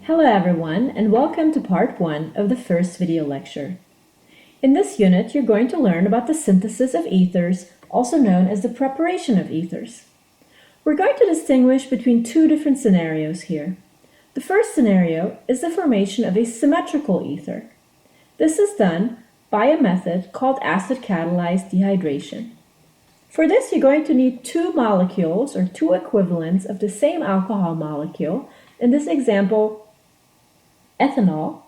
Hello everyone, and welcome to part 1 of the first video lecture. In this unit, you're going to learn about the synthesis of ethers, also known as the preparation of ethers. We're going to distinguish between two different scenarios here. The first scenario is the formation of a symmetrical ether. This is done by a method called acid-catalyzed dehydration. For this, you're going to need two molecules, or two equivalents of the same alcohol molecule, in this example, ethanol,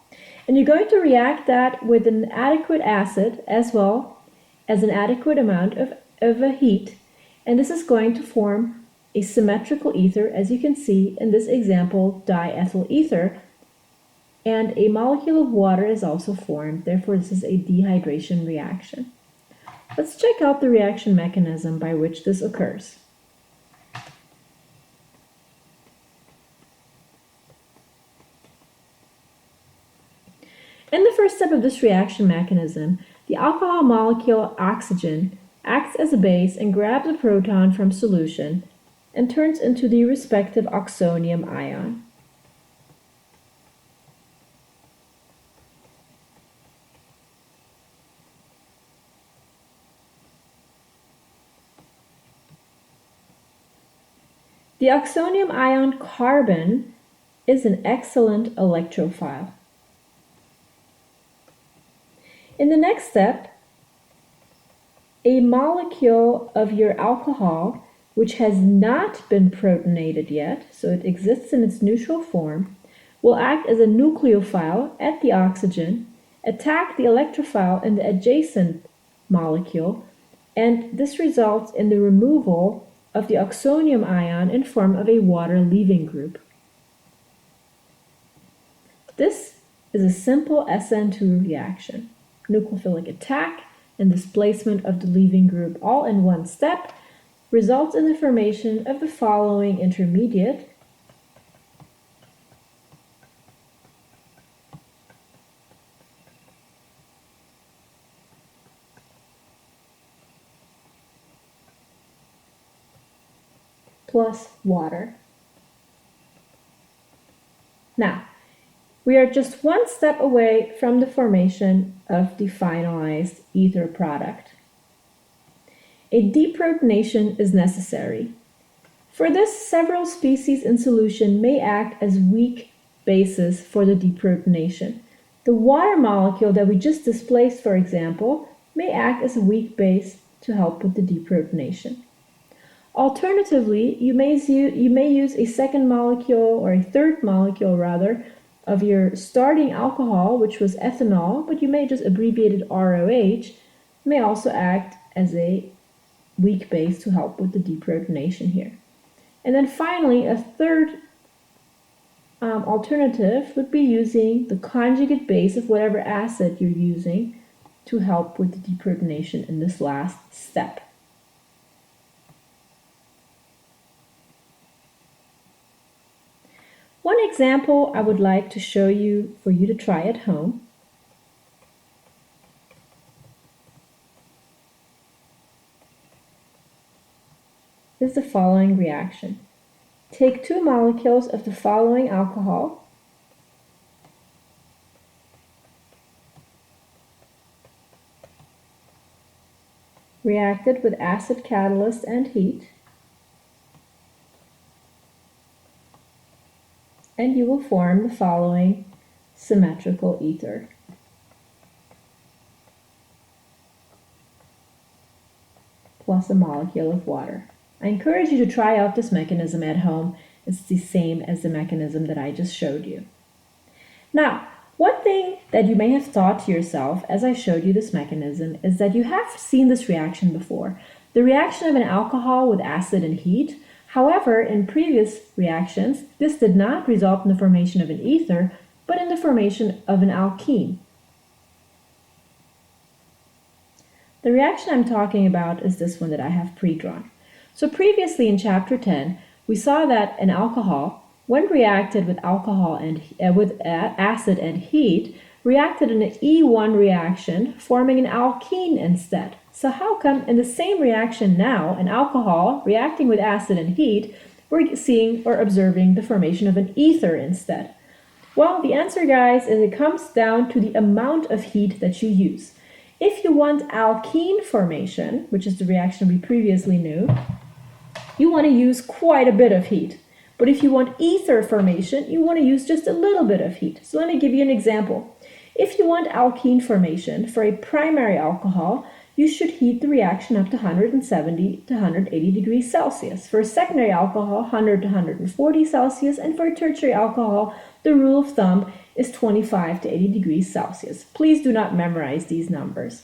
and you're going to react that with an adequate acid as well as an adequate amount of a heat, and this is going to form a symmetrical ether, as you can see in this example, diethyl ether, and a molecule of water is also formed. Therefore, this is a dehydration reaction. Let's check out the reaction mechanism by which this occurs. In the first step of this reaction mechanism, the alcohol molecule oxygen acts as a base and grabs a proton from solution and turns into the respective oxonium ion. The oxonium ion carbon is an excellent electrophile. In the next step, a molecule of your alcohol, which has not been protonated yet, so it exists in its neutral form, will act as a nucleophile at the oxygen, attack the electrophile in the adjacent molecule, and this results in the removal of the oxonium ion in form of a water-leaving group. This is a simple SN2 reaction. Nucleophilic attack and displacement of the leaving group all in one step results in the formation of the following intermediate, plus water. Now, we are just one step away from the formation of the finalized ether product. A deprotonation is necessary. For this, several species in solution may act as weak bases for the deprotonation. The water molecule that we just displaced, for example, may act as a weak base to help with the deprotonation. Alternatively, you may use a second molecule, or a third molecule rather, of your starting alcohol, which was ethanol, but you may just abbreviate it ROH, may also act as a weak base to help with the deprotonation here. And then finally, a third alternative would be using the conjugate base of whatever acid you're using to help with the deprotonation in this last step. One example I would like to show you for you to try at home is the following reaction. Take two molecules of the following alcohol, react it with acid catalyst and heat, and you will form the following symmetrical ether. Plus a molecule of water. I encourage you to try out this mechanism at home. It's the same as the mechanism that I just showed you. Now, one thing that you may have thought to yourself as I showed you this mechanism is that you have seen this reaction before. The reaction of an alcohol with acid and heat. However, in previous reactions, this did not result in the formation of an ether, but in the formation of an alkene. The reaction I'm talking about is this one that I have pre-drawn. So previously in chapter 10, we saw that an alcohol, when reacted with acid and heat, reacted in an E1 reaction, forming an alkene instead. So how come in the same reaction now, an alcohol reacting with acid and heat, we're seeing or observing the formation of an ether instead? Well, the answer, guys, is it comes down to the amount of heat that you use. If you want alkene formation, which is the reaction we previously knew, you want to use quite a bit of heat. But if you want ether formation, you want to use just a little bit of heat. So let me give you an example. If you want alkene formation for a primary alcohol, you should heat the reaction up to 170 to 180 degrees Celsius. For a secondary alcohol, 100 to 140 Celsius, and for a tertiary alcohol, the rule of thumb is 25 to 80 degrees Celsius. Please do not memorize these numbers.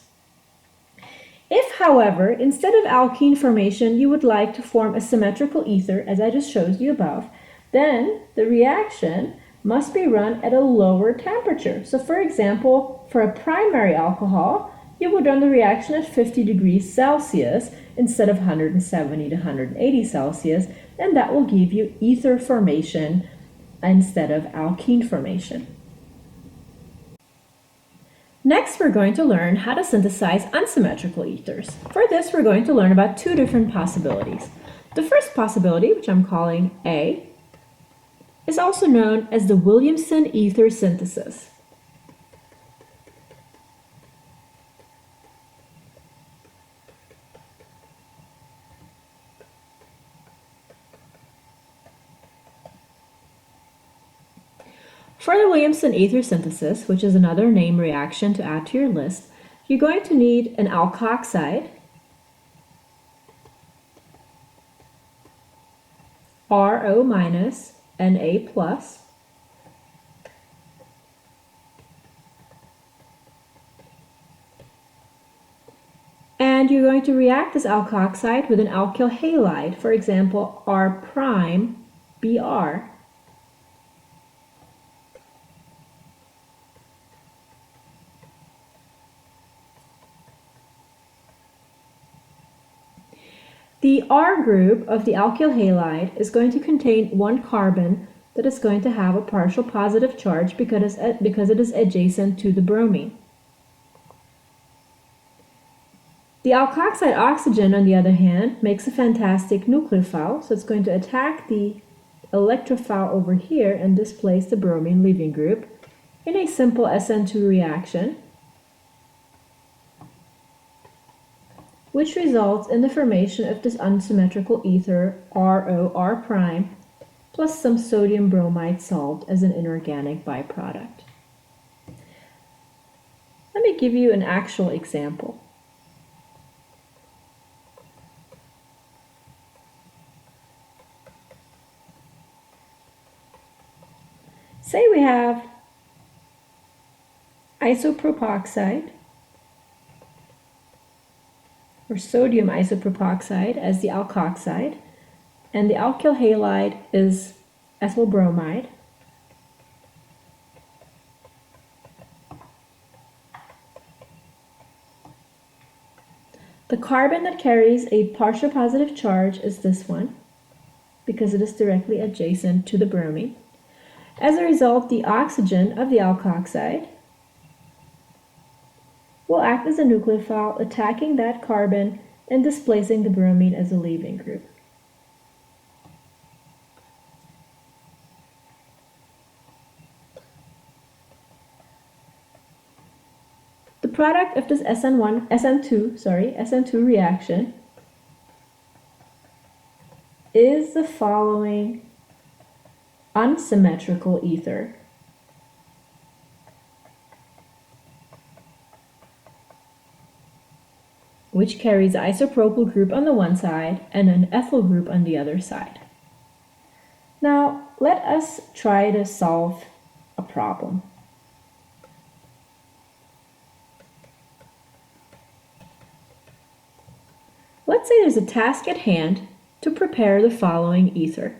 If, however, instead of alkene formation, you would like to form a symmetrical ether, as I just showed you above, then the reaction must be run at a lower temperature. So for example, for a primary alcohol, you would run the reaction at 50 degrees Celsius instead of 170 to 180 Celsius, and that will give you ether formation instead of alkene formation. Next, we're going to learn how to synthesize unsymmetrical ethers. For this, we're going to learn about two different possibilities. The first possibility, which I'm calling A, is also known as the Williamson-Ether-Synthesis. For the Williamson-Ether-Synthesis, which is another name reaction to add to your list, you're going to need an alkoxide, RO minus, Na plus, and you're going to react this alkoxide with an alkyl halide, for example, R prime Br. The R group of the alkyl halide is going to contain one carbon that is going to have a partial positive charge because it is adjacent to the bromine. The alkoxide oxygen, on the other hand, makes a fantastic nucleophile, so it's going to attack the electrophile over here and displace the bromine leaving group in a simple SN2 reaction, which results in the formation of this unsymmetrical ether ROR prime plus some sodium bromide salt as an inorganic byproduct. Let me give you an actual example. Say we have isopropoxide or sodium isopropoxide as the alkoxide, and the alkyl halide is ethyl bromide. The carbon that carries a partial positive charge is this one, because it is directly adjacent to the bromine. As a result, the oxygen of the alkoxide will act as a nucleophile, attacking that carbon and displacing the bromine as a leaving group. The product of this SN2 reaction is the following unsymmetrical ether. Which carries an isopropyl group on the one side and an ethyl group on the other side. Now, let us try to solve a problem. Let's say there's a task at hand to prepare the following ether.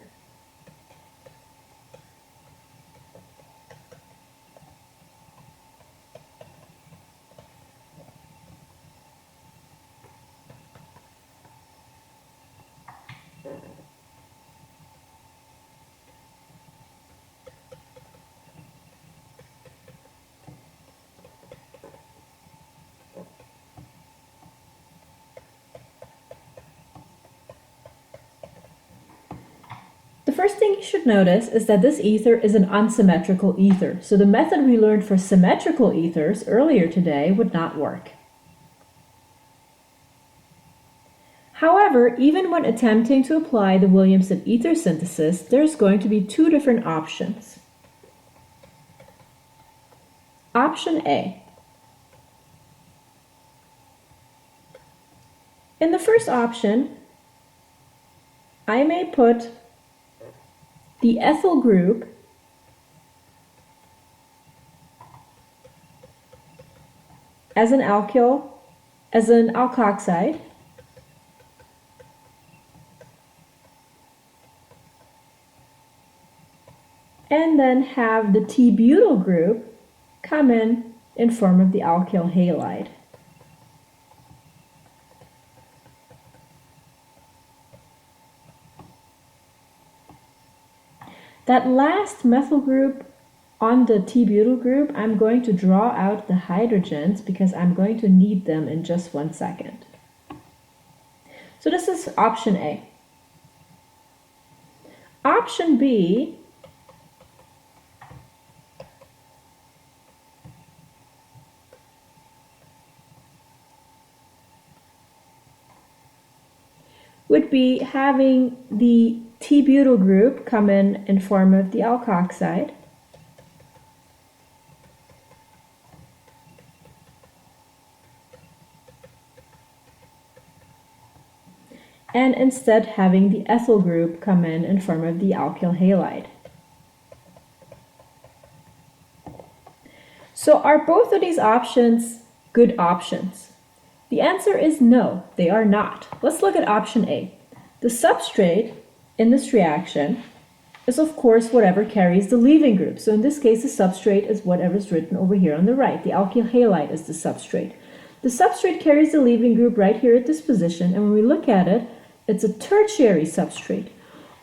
first thing you should notice is that this ether is an unsymmetrical ether. So the method we learned for symmetrical ethers earlier today would not work. However, even when attempting to apply the Williamson-Ether-Synthesis, there's going to be two different options. Option A. In the first option, I may put the ethyl group as an alkoxide, and then have the T-butyl group come in form of the alkyl halide. That last methyl group on the T-butyl group, I'm going to draw out the hydrogens because I'm going to need them in just 1 second. So this is option A. Option B would be having the T-butyl group come in form of the alkoxide, and instead having the ethyl group come in form of the alkyl halide. So are both of these options good options? The answer is no, they are not. Let's look at option A. The substrate in this reaction is of course whatever carries the leaving group. So in this case the substrate is whatever's written over here on the right. The alkyl halide is the substrate. The substrate carries the leaving group right here at this position, and when we look at it, it's a tertiary substrate.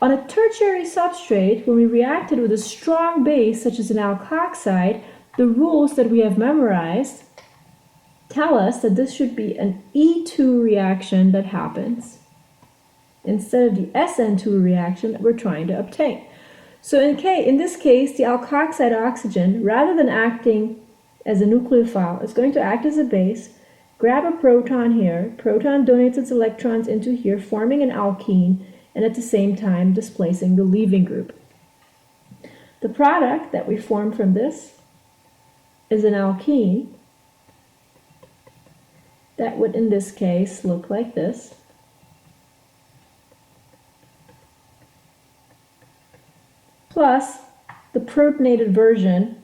On a tertiary substrate, when we reacted with a strong base such as an alkoxide, the rules that we have memorized tell us that this should be an E2 reaction that happens instead of the SN2 reaction that we're trying to obtain. So in this case, the alkoxide oxygen, rather than acting as a nucleophile, is going to act as a base, grab a proton here, proton donates its electrons into here, forming an alkene, and at the same time displacing the leaving group. The product that we form from this is an alkene that would in this case look like this. Plus the protonated version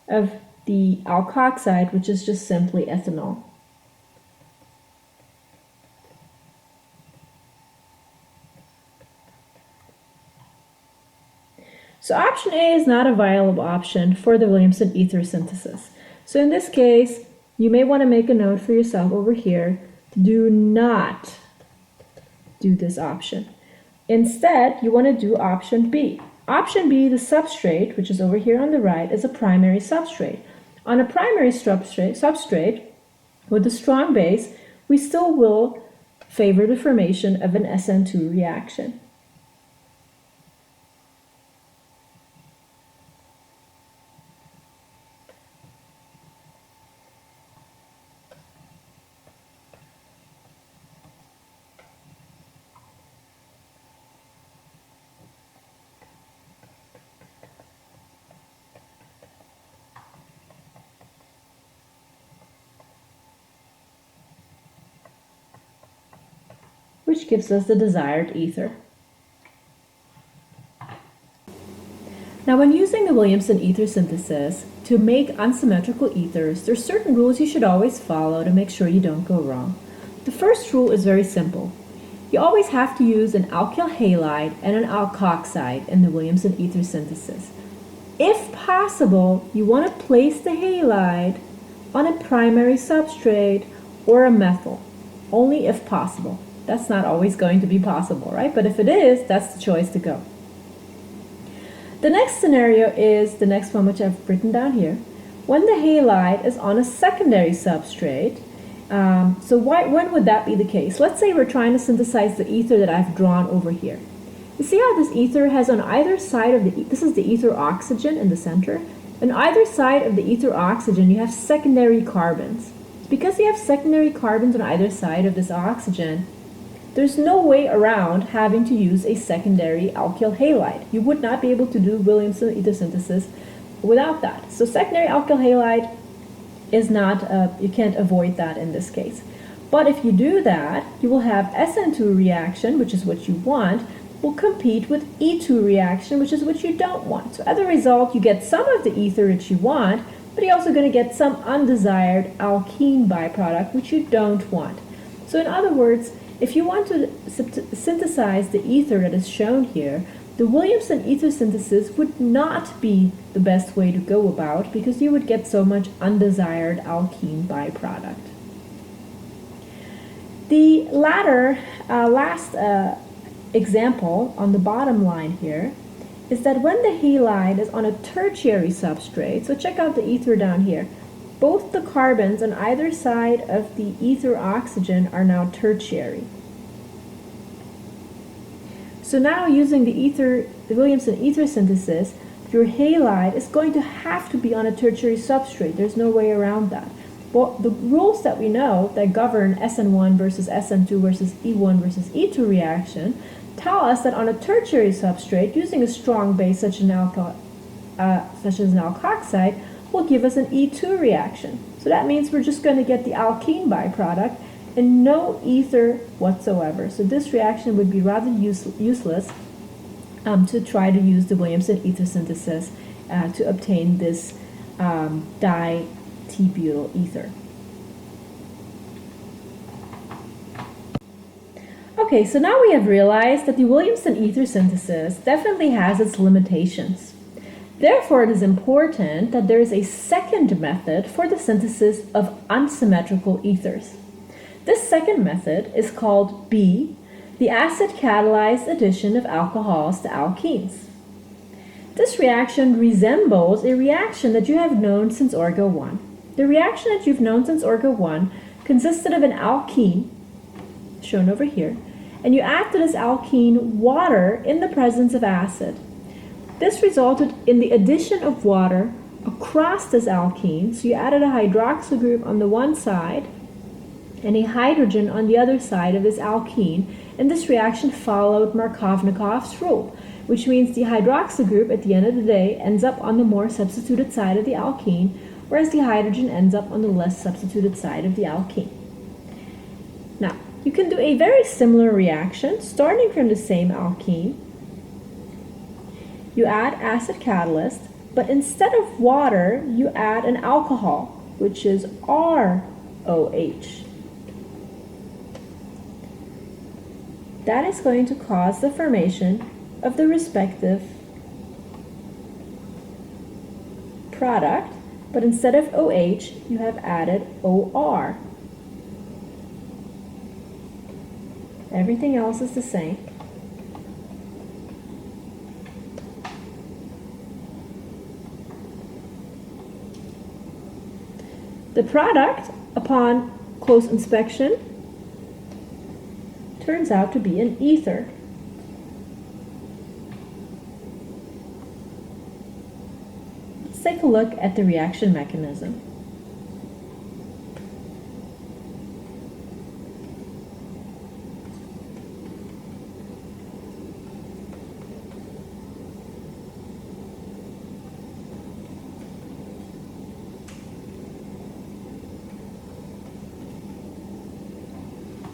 of the alkoxide, which is just simply ethanol. So option A is not a viable option for the Williamson-Ether synthesis. So in this case, you may want to make a note for yourself over here to do not do this option. Instead, you want to do option B. Option B, the substrate, which is over here on the right, is a primary substrate. On a primary substrate with a strong base, we still will favor the formation of an SN2 reaction. Which gives us the desired ether. Now, when using the Williamson-Ether synthesis to make unsymmetrical ethers, there are certain rules you should always follow to make sure you don't go wrong. The first rule is very simple. You always have to use an alkyl halide and an alkoxide in the Williamson-Ether synthesis. If possible, you want to place the halide on a primary substrate or a methyl, only if possible. That's not always going to be possible, right? But if it is, that's the choice to go. The next scenario is the next one, which I've written down here. When the halide is on a secondary substrate, So when would that be the case? Let's say we're trying to synthesize the ether that I've drawn over here. You see how this ether has on either side of this is the ether oxygen in the center. On either side of the ether oxygen, you have secondary carbons. Because you have secondary carbons on either side of this oxygen, there's no way around having to use a secondary alkyl halide. You would not be able to do Williamson-Ether-Synthesis without that. So secondary alkyl halide is not, you can't avoid that in this case. But if you do that, you will have SN2 reaction, which is what you want, will compete with E2 reaction, which is what you don't want. So as a result, you get some of the ether that you want, but you're also going to get some undesired alkene byproduct, which you don't want. So in other words, if you want to synthesize the ether that is shown here, the Williamson-Ether-Synthesis would not be the best way to go about because you would get so much undesired alkene byproduct. The last example on the bottom line here is that when the halide is on a tertiary substrate, so check out the ether down here, both the carbons on either side of the ether oxygen are now tertiary. So now using the Williamson-Ether-Synthesis, your halide is going to have to be on a tertiary substrate. There's no way around that. Well, the rules that we know that govern SN1 versus SN2 versus E1 versus E2 reaction tell us that on a tertiary substrate, using a strong base such as an alkoxide will give us an E2 reaction. So that means we're just going to get the alkene byproduct and no ether whatsoever. So this reaction would be rather useless to try to use the Williamson-Ether-Synthesis to obtain this di-T-butyl ether. Okay, so now we have realized that the Williamson-Ether-Synthesis definitely has its limitations. Therefore, it is important that there is a second method for the synthesis of unsymmetrical ethers. This second method is called B, the acid-catalyzed addition of alcohols to alkenes. This reaction resembles a reaction that you have known since Orgo 1. The reaction that you've known since Orgo 1 consisted of an alkene, shown over here, and you add to this alkene water in the presence of acid. This resulted in the addition of water across this alkene, so you added a hydroxyl group on the one side and a hydrogen on the other side of this alkene, and this reaction followed Markovnikov's rule, which means the hydroxyl group at the end of the day ends up on the more substituted side of the alkene, whereas the hydrogen ends up on the less substituted side of the alkene. Now, you can do a very similar reaction starting from the same alkene. You add acid catalyst, but instead of water, you add an alcohol, which is ROH. That is going to cause the formation of the respective product, but instead of OH, you have added OR. Everything else is the same. The product, upon close inspection, turns out to be an ether. Let's take a look at the reaction mechanism.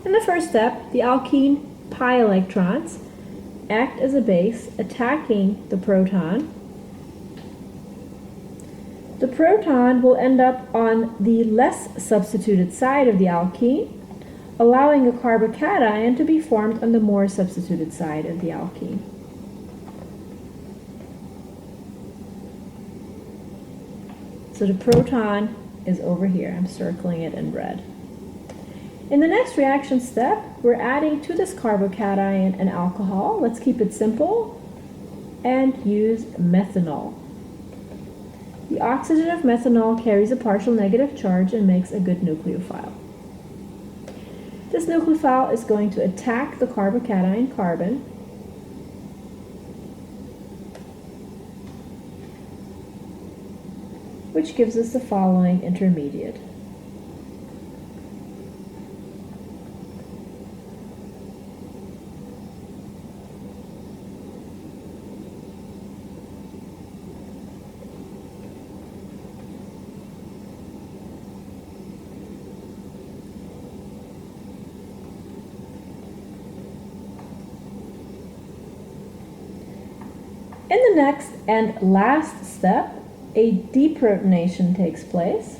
In the first step, the alkene pi electrons act as a base attacking the proton. The proton will end up on the less substituted side of the alkene, allowing a carbocation to be formed on the more substituted side of the alkene. So the proton is over here. I'm circling it in red. In the next reaction step, we're adding to this carbocation an alcohol. Let's keep it simple and use methanol. The oxygen of methanol carries a partial negative charge and makes a good nucleophile. This nucleophile is going to attack the carbocation carbon, which gives us the following intermediate. In the next and last step, a deprotonation takes place.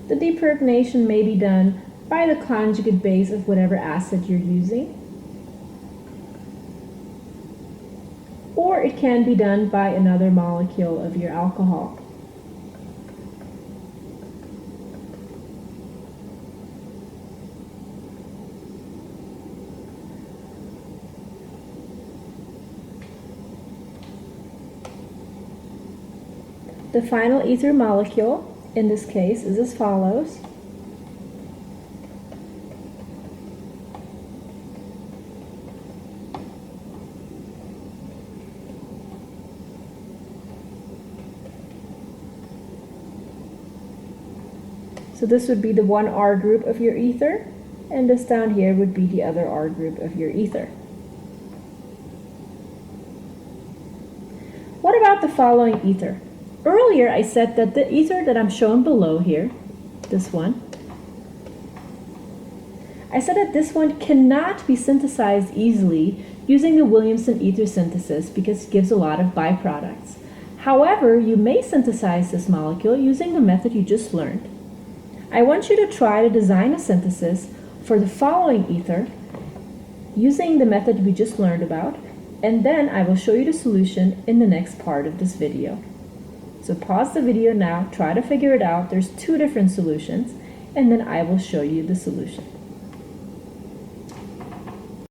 The deprotonation may be done by the conjugate base of whatever acid you're using, or it can be done by another molecule of your alcohol. The final ether molecule, in this case, is as follows. So this would be the one R group of your ether, and this down here would be the other R group of your ether. What about the following ether? Earlier I said that the ether that I'm showing below here, this one, I said that this one cannot be synthesized easily using the Williamson-Ether-Synthesis because it gives a lot of byproducts. However, you may synthesize this molecule using the method you just learned. I want you to try to design a synthesis for the following ether using the method we just learned about, and then I will show you the solution in the next part of this video. So pause the video now, try to figure it out. There's two different solutions, and then I will show you the solution.